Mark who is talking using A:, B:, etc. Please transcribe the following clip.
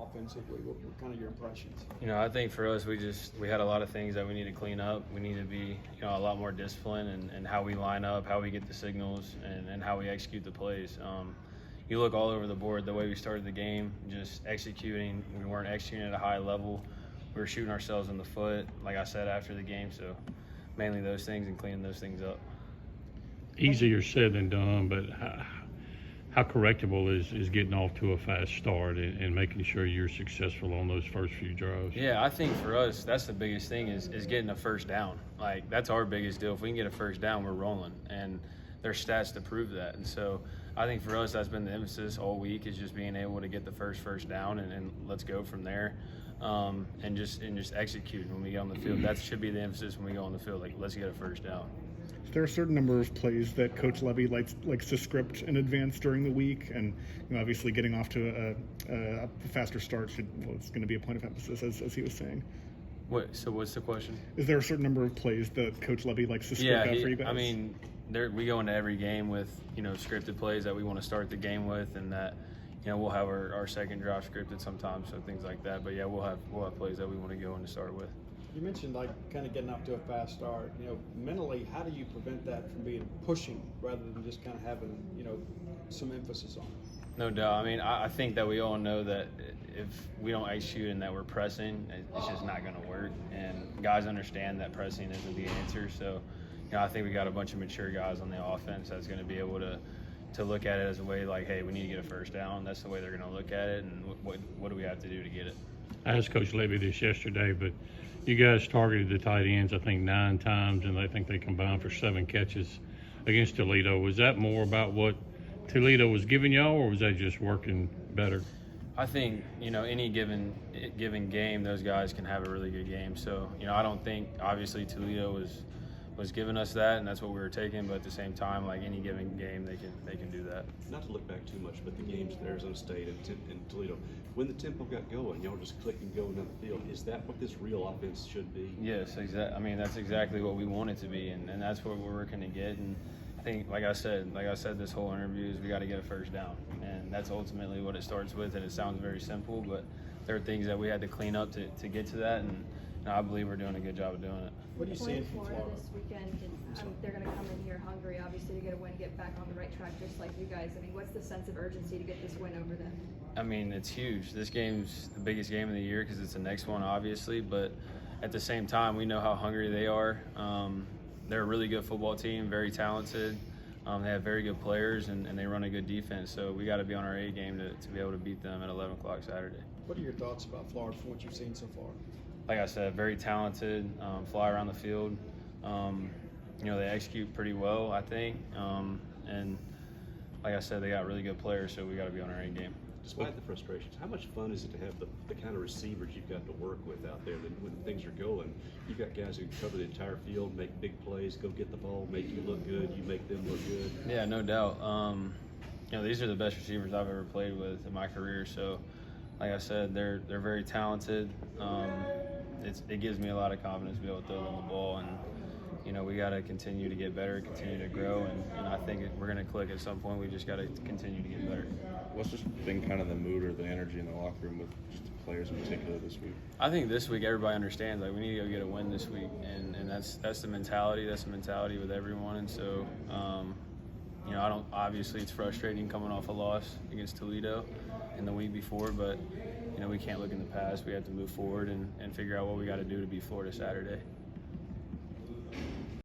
A: offensively? What were kind of your impressions?
B: I think for us, we had a lot of things that we need to clean up. We need to be, a lot more disciplined in how we line up, how we get the signals, and how we execute the plays. You look all over the board, the way we started the game, just executing. We weren't executing at a high level. We were shooting ourselves in the foot, like I said, after the game. So mainly those things and cleaning those things up.
C: Easier said than done, but how correctable is getting off to a fast start and making sure you're successful on those first few drives?
B: Yeah, I think for us, that's the biggest thing is getting a first down. Like, that's our biggest deal. If we can get a first down, we're rolling. And there's stats to prove that. And so I think for us, that's been the emphasis all week, is just being able to get the first down and let's go from there. And just execute when we get on the field. That should be the emphasis when we go on the field. Like, let's get a first down.
D: Is there a certain number of plays that Coach Levy likes to script in advance during the week? And obviously getting off to a faster start is going to be a point of emphasis, as he was saying.
B: So what's the question?
D: Is there a certain number of plays that Coach Levy likes to script out for you guys?
B: I mean, we go into every game with scripted plays that we want to start the game with, and that we'll have our second drive scripted sometimes, so things like that. But yeah, we'll have plays that we want to go in to start with.
A: You mentioned kind of getting off to a fast start. Mentally, how do you prevent that from being pushing rather than just kind of having some emphasis on it?
B: No doubt. I mean, I think that we all know that if we don't execute and that we're pressing, it's just not going to work. And guys understand that pressing isn't the answer. So, I think we got a bunch of mature guys on the offense that's going to be able to look at it as a way like, hey, we need to get a first down. That's the way they're going to look at it. And what do we have to do to get it?
C: I asked Coach Levy this yesterday, but you guys targeted the tight ends, I think, 9 times, and I think they combined for 7 catches against Toledo. Was that more about what Toledo was giving y'all, or was that just working better?
B: I think, any given game, those guys can have a really good game. So, I don't think, obviously, Toledo was giving us that, and that's what we were taking. But at the same time, like any given game, they can do that.
E: Not to look back too much, but the games at Arizona State and Toledo, when the tempo got going, y'all just clicking going down the field. Is that what this real offense should be?
B: Yes, exactly. I mean, that's exactly what we want it to be, and that's what we're working to get. And I think, like I said, this whole interview is we got to get a first down, and that's ultimately what it starts with. And it sounds very simple, but there are things that we had to clean up to get to that, and I believe we're doing a good job of doing it.
A: What are you seeing from Florida
F: this weekend? They're going to come in here hungry, obviously, to get a win, get back on the right track, just like you guys. I mean, what's the sense of urgency to get this win over them?
B: I mean, it's huge. This game's the biggest game of the year because it's the next one, obviously. But at the same time, we know how hungry they are. They're a really good football team, very talented. They have very good players, and they run a good defense. So we got to be on our A game to be able to beat them at 11 o'clock Saturday.
A: What are your thoughts about Florida from what you've seen so far?
B: Like I said, very talented, fly around the field. They execute pretty well, I think. And like I said, they got really good players, so we got to be on our A game.
E: Despite the frustrations, how much fun is it to have the kind of receivers you've got to work with out there when things are going? You've got guys who cover the entire field, make big plays, go get the ball, make you look good, you make them look good.
B: Yeah, no doubt. These are the best receivers I've ever played with in my career. So, like I said, they're very talented. It gives me a lot of confidence to be able to throw them the ball, and we got to continue to get better, continue to grow, and I think we're going to click at some point. We just got to continue to get better.
G: What's just been kind of the mood or the energy in the locker room with just the players in particular this week?
B: I think this week everybody understands, like, we need to go get a win this week, and that's the mentality. That's the mentality with everyone, and so obviously it's frustrating coming off a loss against Toledo in the week before, but we can't look in the past. We have to move forward and figure out what we got to do to beat Florida Saturday.